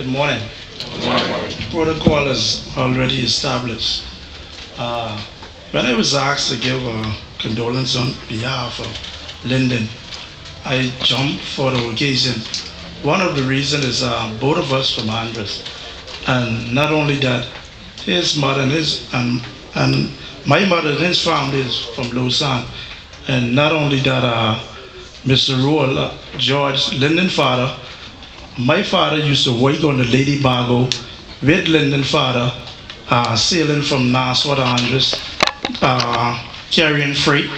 Good morning. Protocol is already established. When I was asked to give a condolence on behalf of Linden, I jumped for the occasion. One of the reasons is both of us from Andres, and not only that, his mother and my mother and his family is from Lausanne, and not only that, Mr. Roel, George Linden father. My father used to work on the Lady Bargo with Linden father, sailing from Nassau to Andres, carrying freight,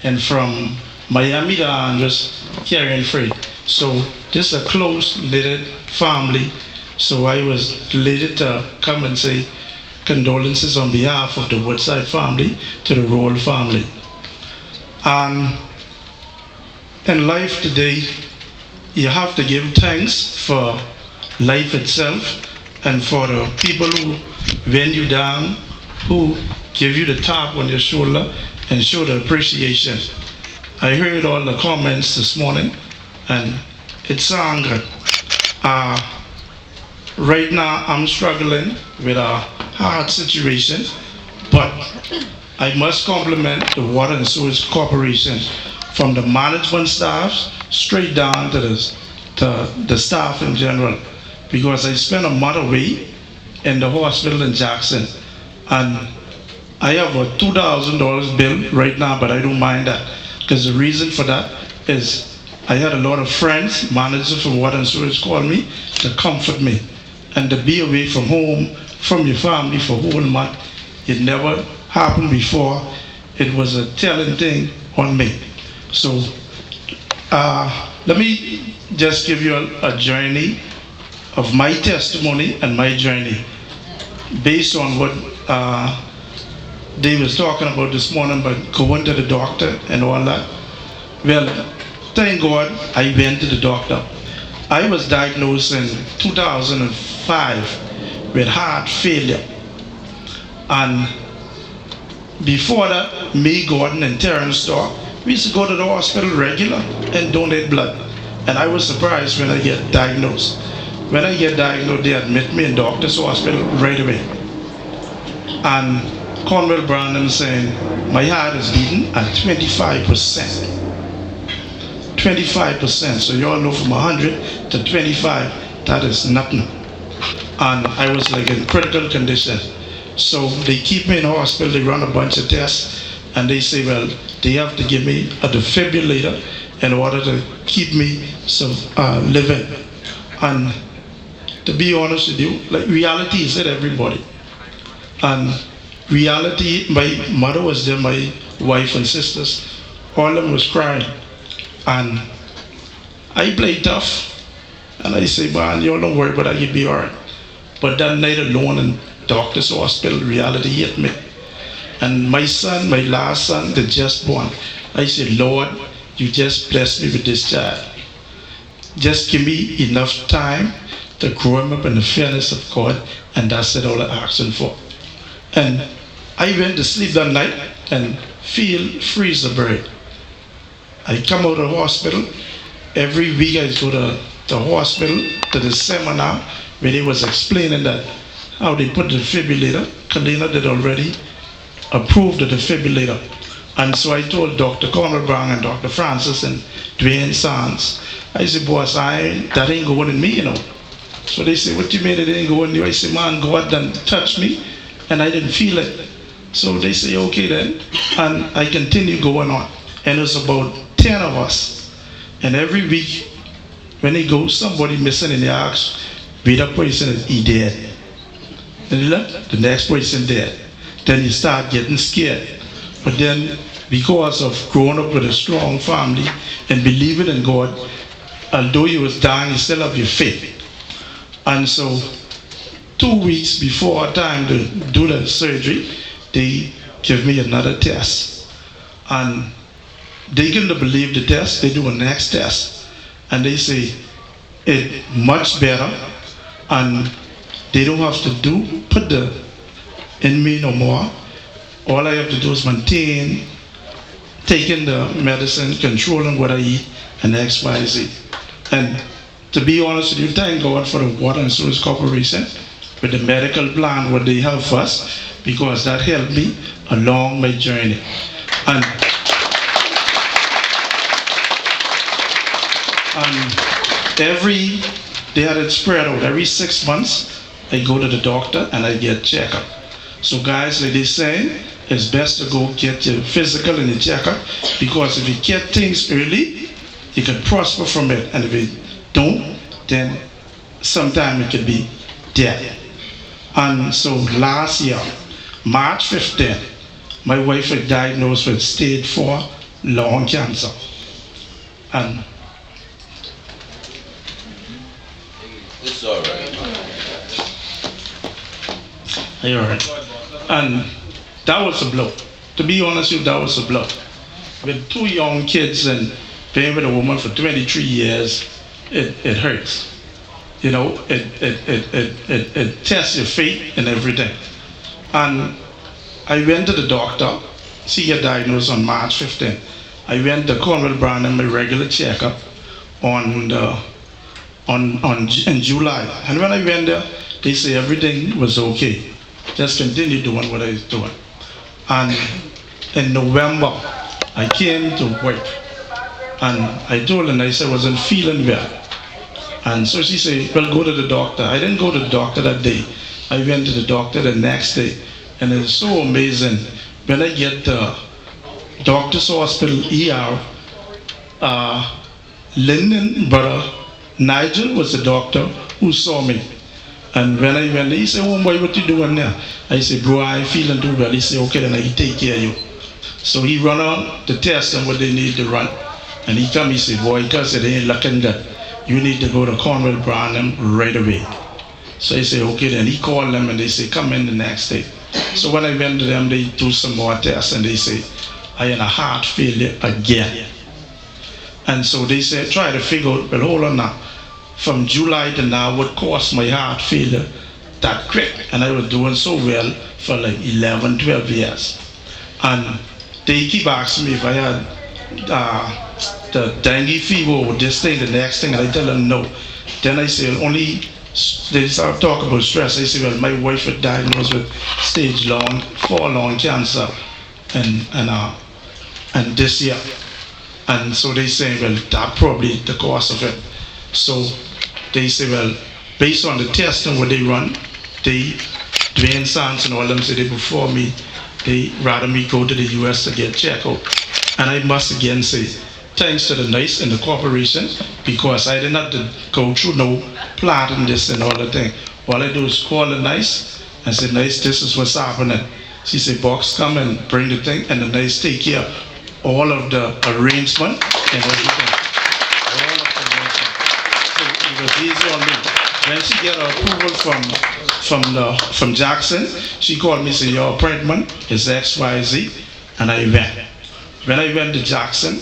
and from Miami to Andres, carrying freight. So this is a close-knitted family. So I was delighted to come and say condolences on behalf of the Woodside family to the Roel family. And in life today, you have to give thanks for life itself and for the people who bend you down, who give you the tap on your shoulder and show the appreciation. I heard all the comments this morning and it sounds good. Right now I'm struggling with a hard situation, but I must compliment the Water and Sewage Corporation from the management staff straight down to the staff in general, because I spent a month away in the hospital in Jackson, and I have a $2,000 bill right now, but I don't mind that, because the reason for that is I had a lot of friends, managers from Water and Sewage call me to comfort me, and to be away from home, from your family for a whole month, it never happened before. It was a telling thing on me. So let me just give you a journey of my testimony and my journey based on what Dave was talking about this morning about going to the doctor and all that. Well, thank God I went to the doctor. I was diagnosed in 2005 with heart failure. And before that, me, Gordon, and Terrence Starr, we used to go to the hospital regular and donate blood. And I was surprised when I get diagnosed. When I get diagnosed, they admit me in doctor's hospital right away. And Cornwell Brandon saying, my heart is beating at 25%. 25%. So you all know from 100 to 25, that is nothing. And I was like in critical condition. So they keep me in the hospital, they run a bunch of tests, and they say, well, they have to give me a defibrillator in order to keep me living. And to be honest with you, like reality is at everybody. And reality, my mother was there, my wife and sisters, all of them was crying. And I played tough. And I say, man, you don't worry about it, you'll be all right. But that night alone in doctor's hospital, reality hit me. And my son, my last son, the just born, I said, Lord, you just blessed me with this child. Just give me enough time to grow him up in the fairness of God, and that's all I'm asking for. And I went to sleep that night and feel free as a bird. I come out of the hospital. Every week I go to the hospital, to the seminar, where they was explaining that how they put the defibrillator. Kalina did already approve the defibrillator. And so I told Dr. Conrad Brown and Dr. Francis and Dwayne Sands, I said, boss, that ain't going in me, you know. So they say, what do you mean it ain't going in you? I said, man, God done touched me and I didn't feel it. So they say, okay then. And I continue going on. And it's about 10 of us. And every week, when they go, somebody missing in the ask, with that person is he dead. And the next person dead. Then you start getting scared. But then, because of growing up with a strong family and believing in God, although you was dying, you still have your faith. And so 2 weeks before time to do the surgery, they give me another test. And they couldn't believe the test. They do a next test. And they say, it's much better. And they don't have to put the in me no more. All I have to do is maintain taking the medicine, controlling what I eat, and X, Y, Z. And to be honest with you, thank God for the Water and Sewage Corporation with the medical plan what they help us, because that helped me along my journey. And they had it spread out. Every 6 months, I go to the doctor and I get checkup. So guys, like they say, it's best to go get your physical and your checkup, because if you get things early, you can prosper from it. And if you don't, then sometime it could be death. And so last year, March 15th, my wife was diagnosed with stage 4 lung cancer. And it's all right. You're right. And that was a blow. To be honest with you, that was a blow. With 2 young kids and being with a woman for 23 years, it hurts. You know, it tests your faith and everything. And I went to the doctor. She got diagnosed on March 15th. I went to Cornwall Brown and my regular checkup in July. And when I went there, they say everything was okay. Just continue doing what I was doing. And in November, I came to work. And I told her, I said I wasn't feeling well. And so she said, well, go to the doctor. I didn't go to the doctor that day. I went to the doctor the next day. And it's so amazing. When I get to Doctor's Hospital ER, Linden, Brother Nigel was the doctor who saw me. And when I went there, he said, oh boy, what you doing there? I said, bro, I ain't feeling too well. He said, okay, then I take care of you. So he run on the test and what they need to run. And he come, he said, boy, because they ain't looking good. You need to go to Cornwall Brown right away. So I said, okay, then he called them and they say, come in the next day. So when I went to them, they do some more tests and they say, I had a heart failure again. And so they said, try to figure out, well, hold on now. From July to now, what caused my heart failure that quick? And I was doing so well for like 11, 12 years. And they keep asking me if I had the dengue fever or this thing, the next thing, and I tell them no. Then I say, they start talking about stress. I say, well, my wife was diagnosed with stage 4 lung cancer and this year. And so they say, well, that probably the cause of it. So they say, well, based on the testing what they run, Dwayne Sands and all them say they before me, they rather me go to the US to get checked out. And I must again say, thanks to the NICE and the corporation, because I didn't have to go through no planting this and all the thing. All I do is call the NICE and say, NICE, this is what's happening. She said, Box, come and bring the thing, and the NICE take care of all of the arrangement and everything. All of the arrangement. So it was easy on me. When she get her approval from Jackson, she called me and said, your appointment is XYZ, and I went. When I went to Jackson,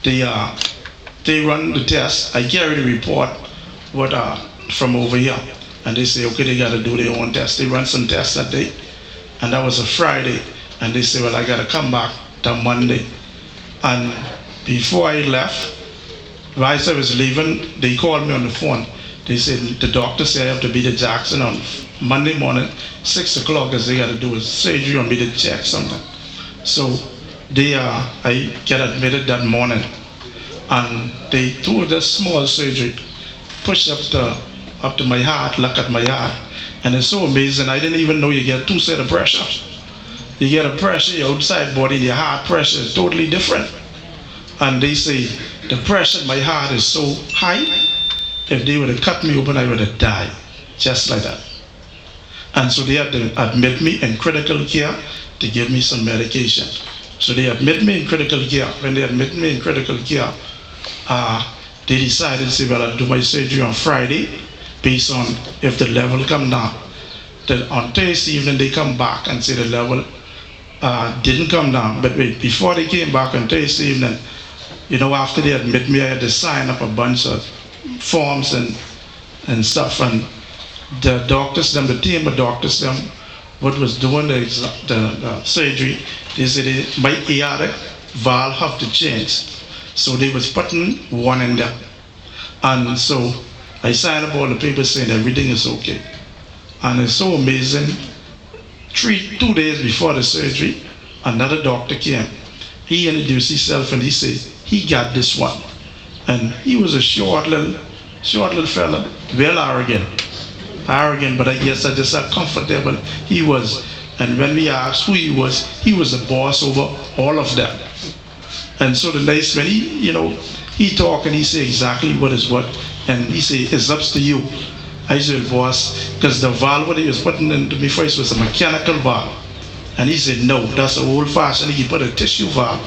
they run the test. I carry the report from over here, and they say, okay, they got to do their own test. They run some tests that day, and that was a Friday, and they say, well, I got to come back that Monday. And before I left, whilst I was leaving, they called me on the phone. They said, the doctor said I have to be to Jackson on Monday morning, 6 o'clock, because they got to do a surgery on me to check something. So I get admitted that morning, and they do this small surgery, push up to my heart, look at my heart, and it's so amazing. I didn't even know you get 2 sets of pressure. You get a pressure, your outside body, your heart pressure is totally different. And they say the pressure in my heart is so high, if they would have cut me open, I would have died, just like that. And so they had to admit me in critical care to give me some medication. So they admit me in critical care. When they admit me in critical care, they decided to say, well, I'll do my surgery on Friday based on if the level come down. Then on Thursday evening, they come back and say the level didn't come down. But wait, before they came back on Thursday evening, you know, after they admit me, I had to sign up a bunch of forms and stuff. And the doctors, the team of doctors, what was doing the surgery, they said my aortic valve have to change. So they was putting one in there. And so I signed up all the papers saying everything is okay. And it's so amazing. 2 days before the surgery, another doctor came. He introduced himself and he said, he got this one. And he was a short little fella, well arrogant, but I guess I just how comfortable he was. And when we asked who he was the boss over all of them. And so the next, when he talked and he said exactly what is what, and he said, it's up to you. I said, boss, because the valve what he was putting into me first was a mechanical valve. And he said, no, that's an old fashioned. He put a tissue valve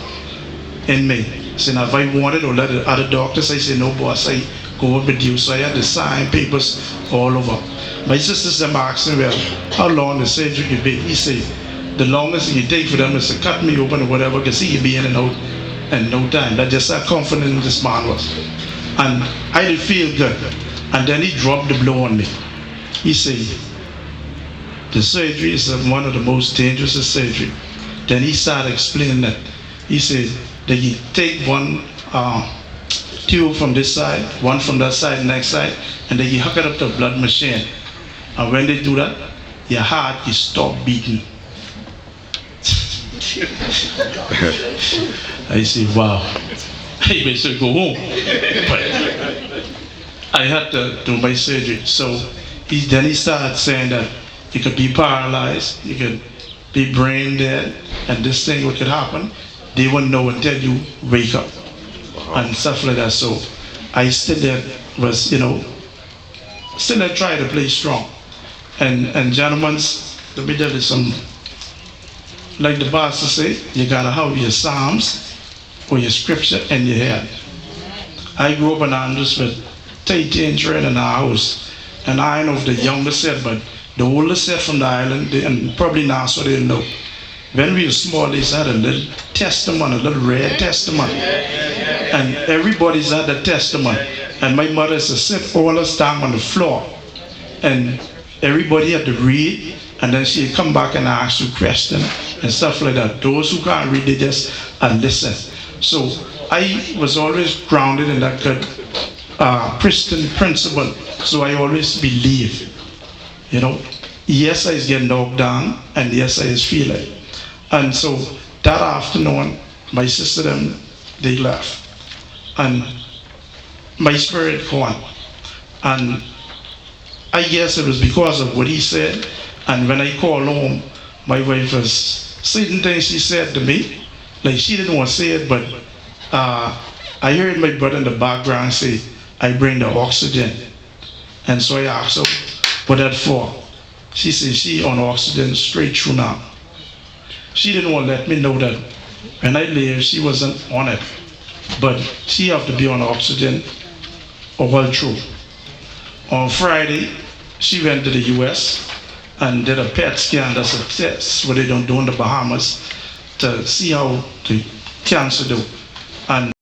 in me. So now if I wanted or let the other doctors, I said, no, boss, I go with you. So I had to sign papers all over. My sisters them asked me, well, how long the surgery could be? He said, the longest it can take for them is to cut me open or whatever, because he could be in and out in no time. That's just how confident this man was. And I did feel good. And then he dropped the blow on me. He said, the surgery is one of the most dangerous surgery. Then he started explaining that. He said that you take one tube from this side, one from that side, next side, and then you hook it up to a blood machine. And when they do that, your heart is stop beating. I said, wow. I basically go home. But I had to do my surgery. So then he started saying that you could be paralyzed, you could be brain dead, and this thing what could happen, they wouldn't know until you wake up. And stuff like that. So I still there was, still I try to play strong. And gentlemen, let me tell you something. Like the pastor say, you gotta have your psalms or your scripture in your head. I grew up in Andrews with 13 children in our house. And I know the youngest set, but the oldest set from the island, and probably Nassau, they know. When we were small, they had a little testament, a little red testament. And everybody's had a testament. And my mother used to sit all us down on the floor. And everybody had to read. And then she'd come back and ask you questions and stuff like that. Those who can't read, they just listen. So I was always grounded in that good Christian principle. So I always believe, yes, I is getting knocked down, and yes, I is feeling. And so that afternoon, my sister them, they left. And my spirit gone. And I guess it was because of what he said. And when I called home, my wife was saying things she said to me. Like she didn't want to say it, but I heard my brother in the background say, I bring the oxygen. And so I asked her, what that for? She said she on oxygen straight through now. She didn't want to let me know that when I leave, she wasn't on it. But she have to be on oxygen all through. On Friday, she went to the US and did a PET scan. That's a test what they don't do in the Bahamas to see how the cancer do. And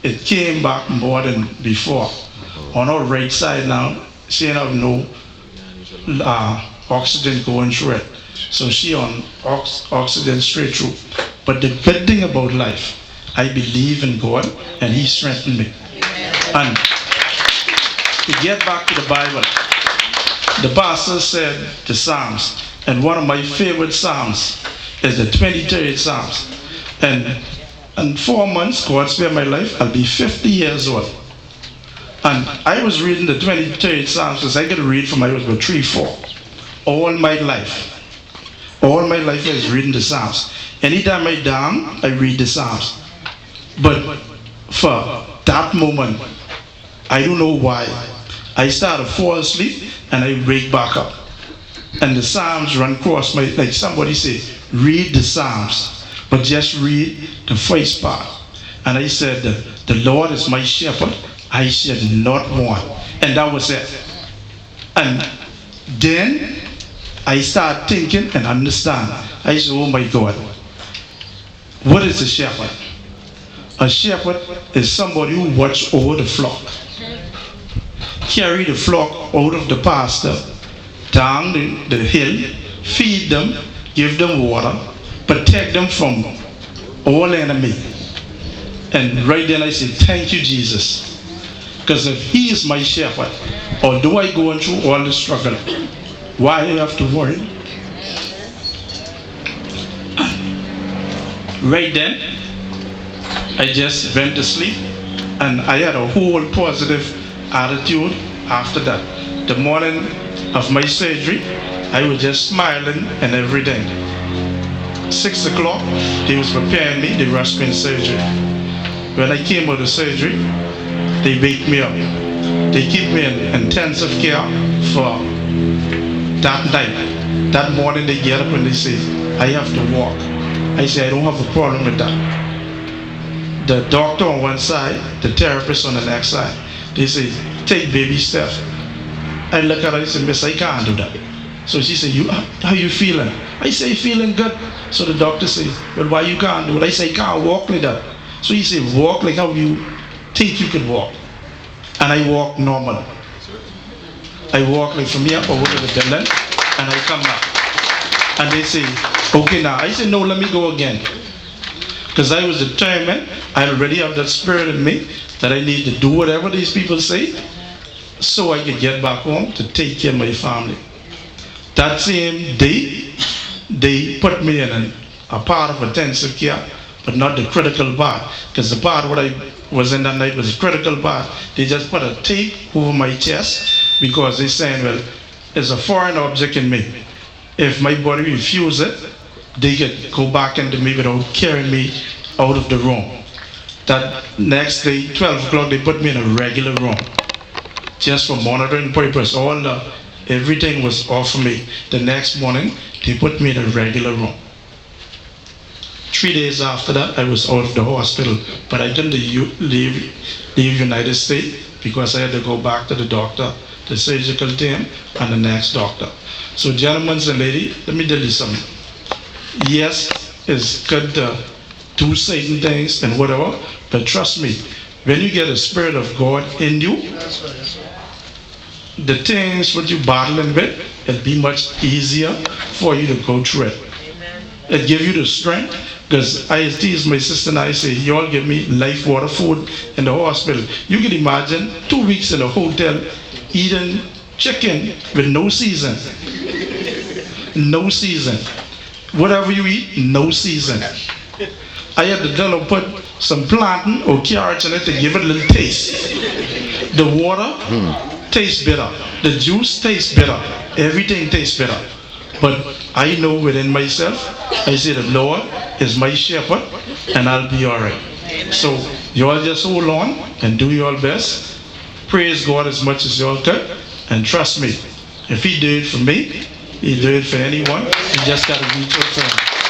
it came back more than before. On her right side now, she ain't have no oxygen going through it. So she on oxygen straight through. But the good thing about life, I believe in God and he strengthened me. And to get back to the Bible, the pastor said the Psalms, and one of my favorite Psalms is the 23rd Psalms. And in 4 months, God spared my life, I'll be 50 years old. And I was reading the 23rd Psalms because I could read from I was about 3, 4. All my life I was reading the Psalms. Anytime I down, I read the Psalms. But for that moment, I don't know why, I started to fall asleep and I wake back up. And the Psalms run across my, like somebody said, read the Psalms, but just read the first part. And I said, the Lord is my shepherd, I shall not want. And that was it. And then I start thinking and understand. I said, oh my God, what is a shepherd? A shepherd is somebody who watches over the flock. Carry the flock out of the pasture, down the hill, feed them, give them water, protect them from all enemy. And right then I said, thank you, Jesus. Because if he is my shepherd, although I go through all the struggle, why I have to worry? Right then, I just went to sleep, and I had a whole positive attitude after that. The morning of my surgery, I was just smiling and everything. 6 o'clock, they was preparing me, they rushed me in surgery. When I came out of surgery, they wake me up. They keep me in intensive care for that night. That morning they get up and they say, I have to walk. I say, I don't have a problem with that. The doctor on one side, the therapist on the next side, they say, take baby steps. I look at her and say, miss, I can't do that. So she said, how you feeling? I say, feeling good. So the doctor says, well, why you can't do it? I say, I can't walk like that. So he said, walk like how you think you can walk. And I walk normal. I walk like from here over to the building, and I come back. And they say, okay now. I said, no, let me go again. Because I was determined, I already have that spirit in me, that I need to do whatever these people say, so I could get back home to take care of my family. That same day, they put me in a part of intensive care, but not the critical part, because the part what I was in that night was the critical part. They just put a tape over my chest, because they're saying, well, there's a foreign object in me. If my body refuses it, they could go back into me without carrying me out of the room. That next day, 12 o'clock, they put me in a regular room, just for monitoring purpose. Everything was off of me. The next morning, they put me in a regular room. 3 days after that, I was out of the hospital, but I didn't leave United States, because I had to go back to the doctor, the surgical team, and the next doctor. So gentlemen and ladies, let me tell you something. Yes, it's good to do certain things and whatever, but trust me, when you get a spirit of God in you, the things what you're battling with, it'll be much easier for you to go through it. It gives you the strength, because I tease my sister and I say, you all give me life, water, food in the hospital. You can imagine 2 weeks in a hotel eating chicken with no season. No season. Whatever you eat, no season. I had to tell her put some plantain or carrots in it to give it a little taste. The water tastes better. The juice tastes better. Everything tastes better. But I know within myself, I say the Lord is my shepherd, and I'll be all right. So you all just hold on and do your best. Praise God as much as you all can, and trust me, if He did it for me, He did it for anyone. You just got to reach out for Him.